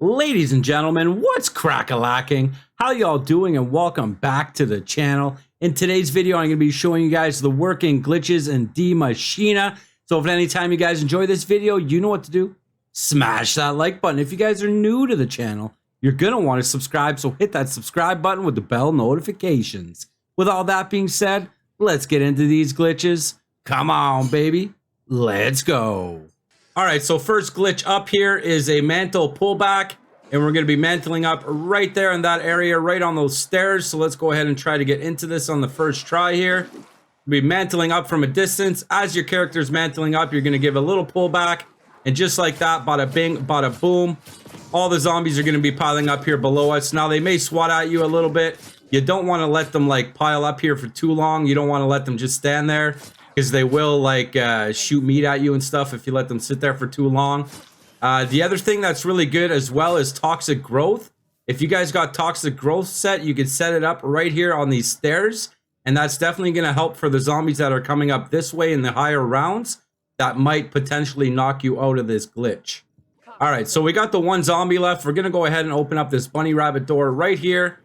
Ladies and gentlemen, what's crack-a-lacking? How y'all doing, and welcome back to the channel. In today's video, I'm going to be showing you guys the working glitches in the Maschine. So if at any time you guys enjoy this video, you know what to do. Smash that like button. If you guys are new to the channel, you're going to want to subscribe, so hit that subscribe button with the bell notifications. With all that being said, let's get into these glitches. Come on, baby. Let's go. Alright, so first glitch up here is a mantle pullback, and we're going to be mantling up right there in that area, right on those stairs. So let's go ahead and try to get into this on the first try here. We'll be mantling up from a distance. As your character's mantling up, you're going to give a little pullback, and just like that, bada bing, bada boom, all the zombies are going to be piling up here below us. Now, they may swat at you a little bit. You don't want to let them like pile up here for too long. You don't want to let them just stand there, because they will like shoot meat at you and stuff if you let them sit there for too long. The other thing that's really good as well is toxic growth. If you guys got toxic growth set, you can set it up right here on these stairs, and that's definitely going to help for the zombies that are coming up this way in the higher rounds that might potentially knock you out of this glitch. All right, so we got the one zombie left. We're going to go ahead and open up this bunny rabbit door right here.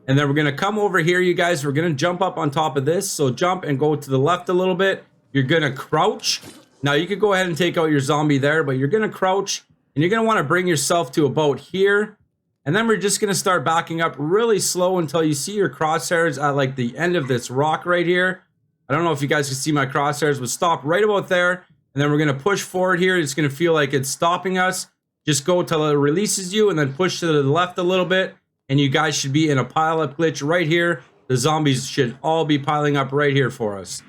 And then we're going to come over here, you guys. We're going to jump up on top of this. So jump and go to the left a little bit. You're going to crouch. Now, you could go ahead and take out your zombie there, but you're going to crouch. And you're going to want to bring yourself to about here. And then we're just going to start backing up really slow until you see your crosshairs at like the end of this rock right here. I don't know if you guys can see my crosshairs, but stop right about there. And then we're going to push forward here. It's going to feel like it's stopping us. Just go till it releases you and then push to the left a little bit. And you guys should be in a pile-up glitch right here. The zombies should all be piling up right here for us.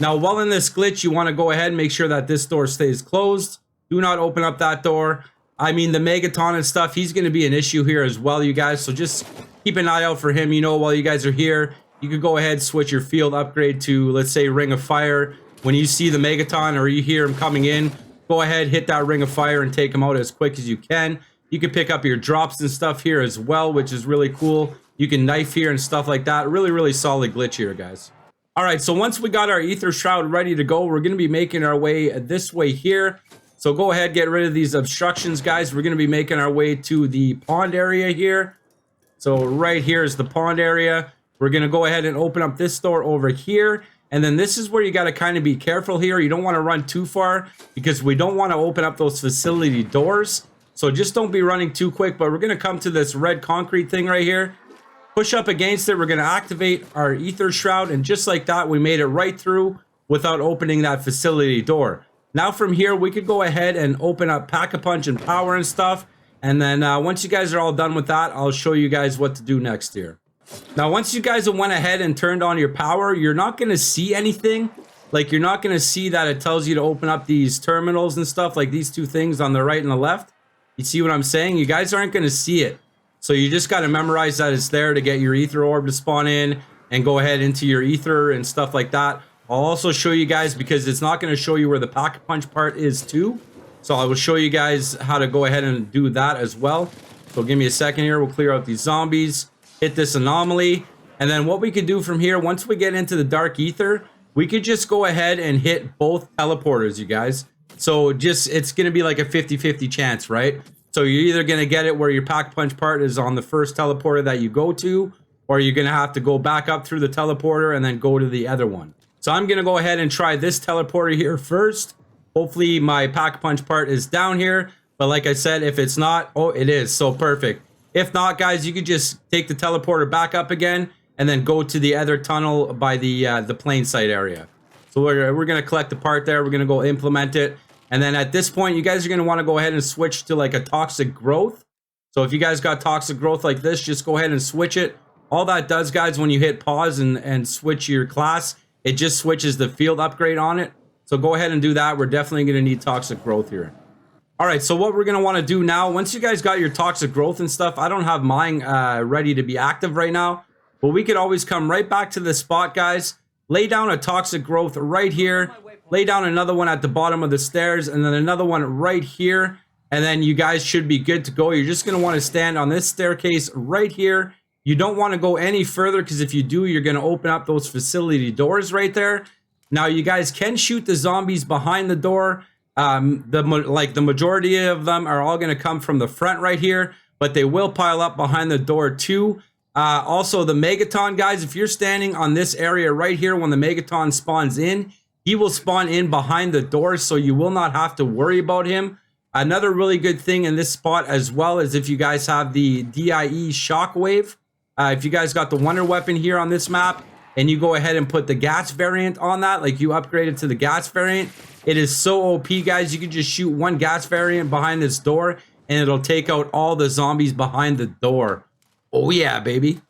Now, while in this glitch, you want to go ahead and make sure that this door stays closed. Do not open up that door. I mean, the Megaton and stuff, he's going to be an issue here as well, you guys. So just keep an eye out for him. You know, while you guys are here, you could go ahead, switch your field upgrade to, let's say, Ring of Fire. When you see the Megaton or you hear him coming in, go ahead, hit that Ring of Fire and take him out as quick as you can. You can pick up your drops and stuff here as well, which is really cool. You can knife here and stuff like that. Really, really solid glitch here, guys. All right, so once we got our Aether Shroud ready to go, we're going to be making our way this way here. So go ahead, get rid of these obstructions, guys. We're going to be making our way to the pond area here. So right here is the pond area. We're going to go ahead and open up this door over here. And then this is where you got to kind of be careful here. You don't want to run too far because we don't want to open up those facility doors. So just don't be running too quick, but we're going to come to this red concrete thing right here. Push up against it. We're going to activate our Aether Shroud, and just like that, we made it right through without opening that facility door. Now from here, we could go ahead and open up Pack-a-Punch and Power and stuff. And then once you guys are all done with that, I'll show you guys what to do next here. Now, once you guys have went ahead and turned on your power, you're not going to see anything. Like, you're not going to see that it tells you to open up these terminals and stuff, like these two things on the right and the left. You see what I'm saying? You guys aren't going to see it. So you just got to memorize that it's there to get your Aether Orb to spawn in and go ahead into your Aether and stuff like that. I'll also show you guys, because it's not going to show you where the Pack-a-Punch part is too. So I will show you guys how to go ahead and do that as well. So give me a second here. We'll clear out these zombies, hit this anomaly. And then what we could do from here, once we get into the Dark Aether, we could just go ahead and hit both teleporters, you guys. So just, it's going to be like a 50-50 chance, right? So you're either going to get it where your Pack-a-Punch part is on the first teleporter that you go to, or you're going to have to go back up through the teleporter and then go to the other one. So I'm going to go ahead and try this teleporter here first. Hopefully my Pack-a-Punch part is down here. But like I said, if it's not, oh, it is. So perfect. If not, guys, you could just take the teleporter back up again and then go to the other tunnel by the plain sight area. So we're going to collect the part there. We're going to go implement it. And then at this point, you guys are going to want to go ahead and switch to like a toxic growth. So if you guys got toxic growth like this, just go ahead and switch it. All that does, guys, when you hit pause and switch your class, it just switches the field upgrade on it. So go ahead and do that. We're definitely going to need toxic growth here. All right, so what we're going to want to do now, once you guys got your toxic growth and stuff, I don't have mine ready to be active right now. But we could always come right back to this spot, guys. Lay down a toxic growth right here. Lay down another one at the bottom of the stairs, and then another one right here. And then you guys should be good to go. You're just going to want to stand on this staircase right here. You don't want to go any further, because if you do, you're going to open up those facility doors right there. Now, you guys can shoot the zombies behind the door. The majority of them are all going to come from the front right here, but they will pile up behind the door too. Also, the Megaton, guys, if you're standing on this area right here when the Megaton spawns in, he will spawn in behind the door, so you will not have to worry about him. Another really good thing in this spot as well is if you guys have the DIE Shockwave. If you guys got the Wonder Weapon here on this map, and you go ahead and put the gas variant on that, like you upgrade it to the gas variant, it is so OP, guys. You can just shoot one gas variant behind this door, and it'll take out all the zombies behind the door. Oh yeah, baby.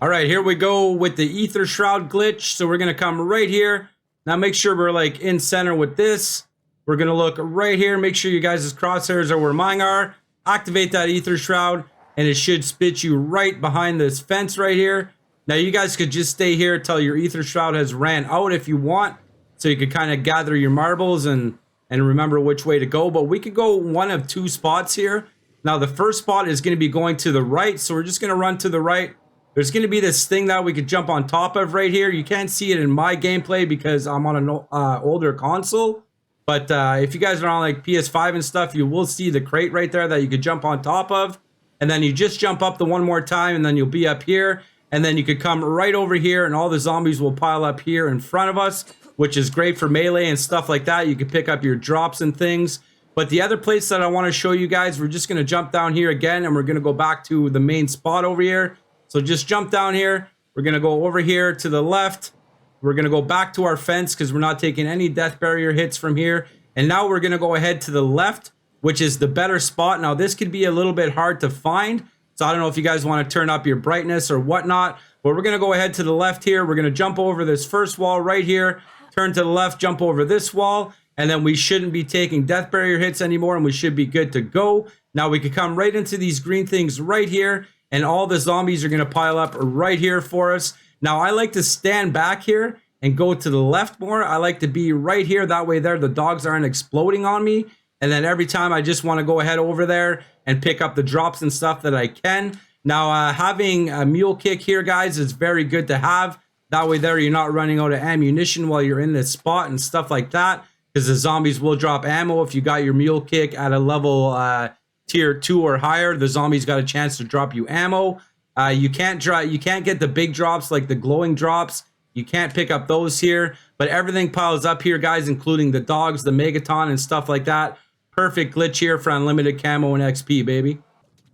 All right, here we go with the Aether Shroud glitch. So we're gonna come right here. Now make sure we're like in center with this. We're gonna look right here. Make sure you guys' crosshairs are where mine are. Activate that Aether Shroud, and it should spit you right behind this fence right here. Now you guys could just stay here till your Aether Shroud has ran out if you want. So you could kind of gather your marbles and remember which way to go. But we could go one of two spots here. Now the first spot is going to be going to the right. So we're just going to run to the right. There's going to be this thing that we could jump on top of right here. You can't see it in my gameplay because I'm on an older console. But if you guys are on like PS5 and stuff, you will see the crate right there that you could jump on top of. And then you just jump up the one more time and then you'll be up here. And then you could come right over here and all the zombies will pile up here in front of us, which is great for melee and stuff like that. You can pick up your drops and things. But the other place that I want to show you guys, we're just going to jump down here again and we're going to go back to the main spot over here. So just jump down here. We're going to go over here to the left. We're going to go back to our fence because we're not taking any death barrier hits from here. And now we're going to go ahead to the left, which is the better spot. Now this could be a little bit hard to find. So I don't know if you guys want to turn up your brightness or whatnot. But we're going to go ahead to the left here. We're going to jump over this first wall right here. Turn to the left, jump over this wall. And then we shouldn't be taking death barrier hits anymore. And we should be good to go. Now we could come right into these green things right here. And all the zombies are going to pile up right here for us. Now I like to stand back here and go to the left more. I like to be right here. That way there the dogs aren't exploding on me. And then every time I just want to go ahead over there and pick up the drops and stuff that I can. Now having a mule kick here, guys, is very good to have. That way there you're not running out of ammunition while you're in this spot and stuff like that. Because the zombies will drop ammo if you got your mule kick at a level tier 2 or higher. The zombies got a chance to drop you ammo. You can't get the big drops like the glowing drops. You can't pick up those here. But everything piles up here, guys, including the dogs, the Megaton, and stuff like that. Perfect glitch here for unlimited camo and XP, baby.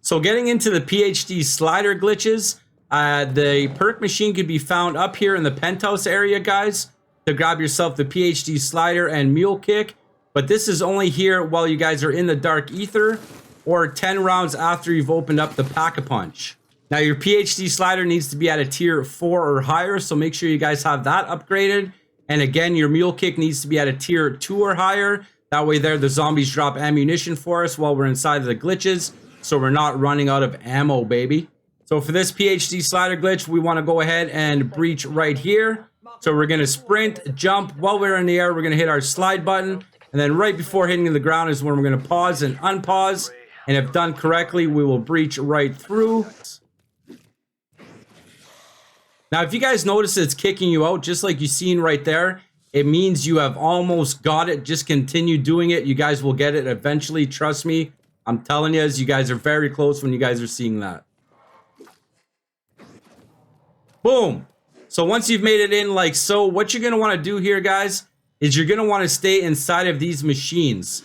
So getting into the PhD slider glitches, the perk machine could be found up here in the penthouse area, guys, to grab yourself the PhD slider and mule kick. But this is only here while you guys are in the dark ether or 10 rounds after you've opened up the pack-a-punch. Now your PhD slider needs to be at a tier 4 or higher, so make sure you guys have that upgraded. And again, your mule kick needs to be at a tier 2 or higher. That way there the zombies drop ammunition for us while we're inside of the glitches, so we're not running out of ammo, baby. So for this PhD slider glitch, we want to go ahead and breach right here. So we're going to sprint, jump. While we're in the air, we're going to hit our slide button. And then right before hitting the ground is when we're going to pause and unpause. And if done correctly, we will breach right through. Now, if you guys notice it's kicking you out, just like you've seen right there, it means you have almost got it. Just continue doing it. You guys will get it eventually. Trust me. I'm telling you, you guys are very close when you guys are seeing that. Boom. So once you've made it in like so, what you're going to want to do here, guys, is you're going to want to stay inside of these machines.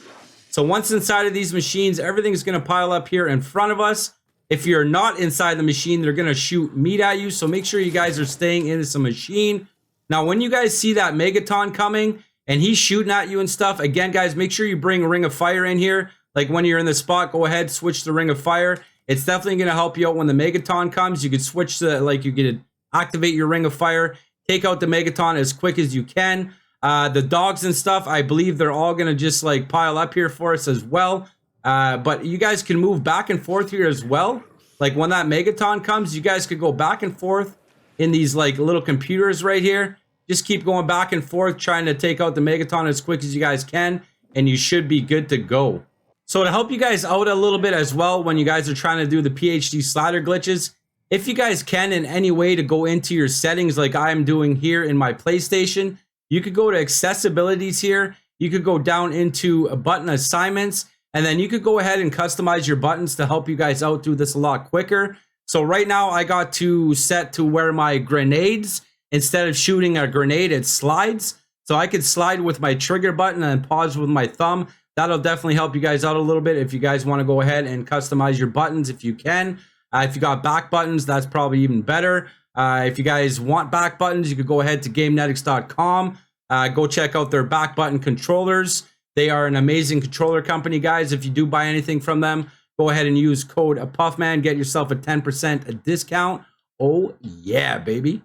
So once inside of these machines, everything's going to pile up here in front of us. If you're not inside the machine, they're going to shoot meat at you. So make sure you guys are staying in this machine. Now, when you guys see that Megaton coming and he's shooting at you and stuff, again, guys, make sure you bring a ring of fire in here. Like when you're in the spot, go ahead, switch the ring of fire. It's definitely going to help you out when the Megaton comes. You could switch to, like, you could activate your ring of fire, take out the Megaton as quick as you can. The dogs and stuff, I believe they're all going to just like pile up here for us as well. But you guys can move back and forth here as well. Like when that Megaton comes, you guys could go back and forth in these like little computers right here. Just keep going back and forth, trying to take out the Megaton as quick as you guys can, and you should be good to go. So to help you guys out a little bit as well, when you guys are trying to do the PhD slider glitches, if you guys can in any way to go into your settings like I'm doing here in my PlayStation, you could go to accessibilities here you could go down into button assignments, and then you could go ahead and customize your buttons to help you guys out through this a lot quicker. So right now I got to set to where my grenades, instead of shooting a grenade, it slides. So I could slide with my trigger button and pause with my thumb. That'll definitely help you guys out a little bit if you guys want to go ahead and customize your buttons if you can. If you got back buttons, that's probably even better. If you guys want back buttons, you could go ahead to GameNetics.com. Go check out their back button controllers. They are an amazing controller company, guys. If you do buy anything from them, go ahead and use code PuffMan. Get yourself a 10% discount. Oh, yeah, baby.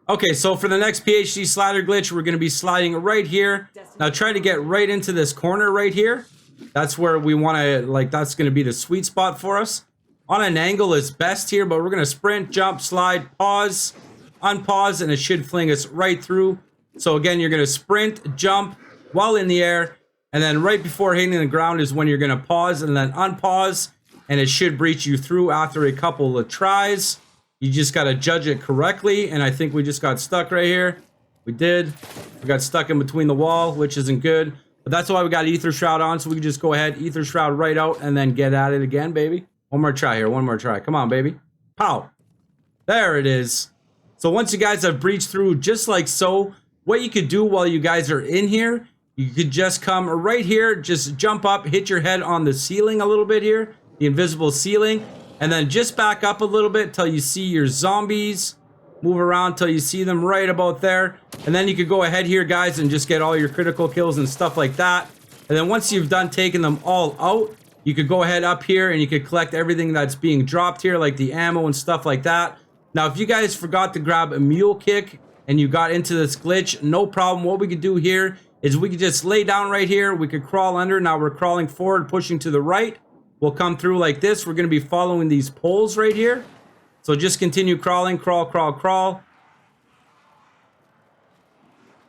Okay, so for the next PhD slider glitch, we're going to be sliding right here. Now try to get right into this corner right here. That's where we want to, like, that's going to be the sweet spot for us. On an angle is best here, but we're going to sprint, jump, slide, pause, unpause, and it should fling us right through. So again, you're going to sprint, jump while in the air, and then right before hitting the ground is when you're going to pause and then unpause, and it should breach you through after a couple of tries. You just got to judge it correctly, and I think we just got stuck right here. We did. We got stuck in between the wall, which isn't good. But that's why we got Aether Shroud on, so we can just go ahead, Aether Shroud right out, and then get at it again, baby. One more try here, one more try. Come on, baby. Pow. There it is. So once you guys have breached through just like so, what you could do while you guys are in here, you could just come right here, just jump up, hit your head on the ceiling a little bit here, the invisible ceiling, and then just back up a little bit till you see your zombies. Move around till you see them right about there. And then you could go ahead here, guys, and just get all your critical kills and stuff like that. And then once you've done taking them all out, you could go ahead up here and you could collect everything that's being dropped here, like the ammo and stuff like that. Now, if you guys forgot to grab a mule kick and you got into this glitch, no problem. What we could do here is we could just lay down right here. We could crawl under. Now we're crawling forward, pushing to the right. We'll come through like this. We're going to be following these poles right here. So just continue crawling, crawl, crawl, crawl.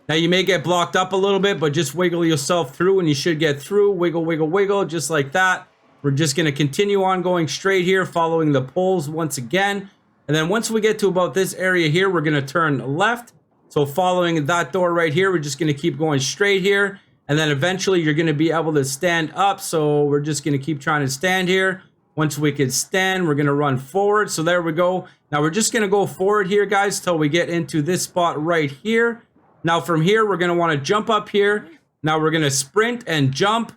Now you may get blocked up a little bit, but just wiggle yourself through and you should get through. Wiggle, wiggle, wiggle, just like that. We're just going to continue on going straight here, following the poles once again. And then once we get to about this area here, we're going to turn left. So following that door right here, we're just going to keep going straight here. And then eventually you're going to be able to stand up. So we're just going to keep trying to stand here. Once we can stand, we're going to run forward. So there we go. Now we're just going to go forward here, guys, till we get into this spot right here. Now from here, we're going to want to jump up here. Now we're going to sprint, jump,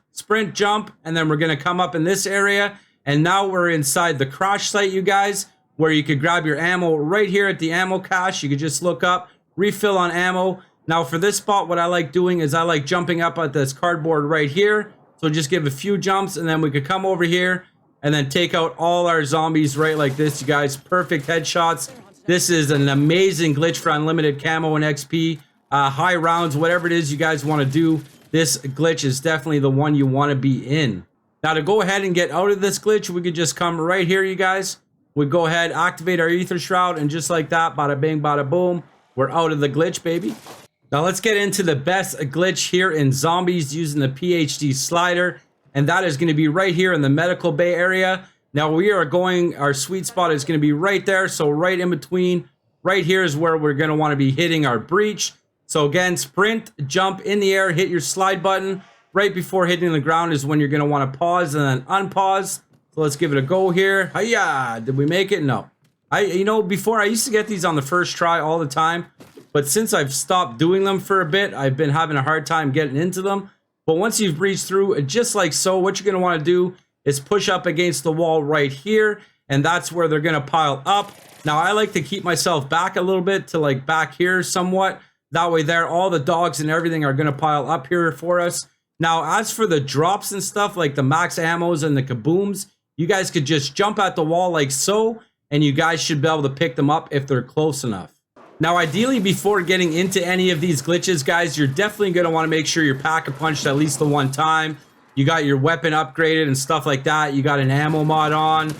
and then we're going to come up in this area. And now we're inside the crash site, you guys, where you could grab your ammo right here at the ammo cache. You could just look up, refill on ammo. Now for this spot, what I like doing is I like jumping up at this cardboard right here. So just give a few jumps and then we could come over here and then take out all our zombies right like this, you guys. Perfect headshots. This is an amazing glitch for unlimited camo and XP. High rounds, whatever it is you guys want to do, this glitch is definitely the one you want to be in. Now to go ahead and get out of this glitch, we could just come right here, you guys. We go ahead, activate our Aether Shroud, and just like that, bada bing, bada boom, we're out of the glitch, baby. Now let's get into the best glitch here in zombies using the PhD slider, and that is going to be right here in the medical bay area. Now we are going, our sweet spot is going to be right there, so right in between, right here is where we're going to want to be hitting our breach. So again, sprint, jump in the air, hit your slide button. Right before hitting the ground is when you're going to want to pause and then unpause. So let's give it a go here. Hiya! Did we make it? No. You know, before I used to get these on the first try all the time. But since I've stopped doing them for a bit, I've been having a hard time getting into them. But once you've breached through, just like so, what you're going to want to do is push up against the wall right here. And that's where they're going to pile up. Now, I like to keep myself back a little bit to like back here somewhat. That way there, all the dogs and everything are going to pile up here for us. Now, as for the drops and stuff, like the max ammos and the kabooms, you guys could just jump at the wall like so, and you guys should be able to pick them up if they're close enough. Now, ideally, before getting into any of these glitches, guys, you're definitely going to want to make sure you're pack-a-punched at least the one time. You got your weapon upgraded and stuff like that. You got an ammo mod on.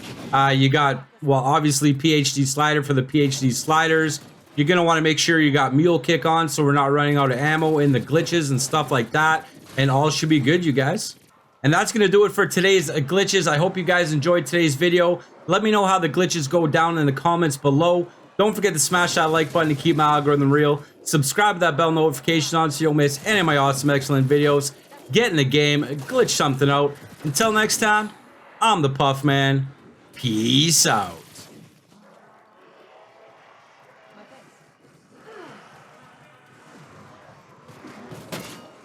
You got, well, obviously, PhD slider for the PhD sliders. You're going to want to make sure you got mule kick on so we're not running out of ammo in the glitches and stuff like that. And all should be good, you guys. And that's going to do it for today's glitches. I hope you guys enjoyed today's video. Let me know how the glitches go down in the comments below. Don't forget to smash that like button to keep my algorithm real. Subscribe to that bell notification on so you don't miss any of my awesome, excellent videos. Get in the game, glitch something out. Until next time, I'm the Puff Man. Peace out.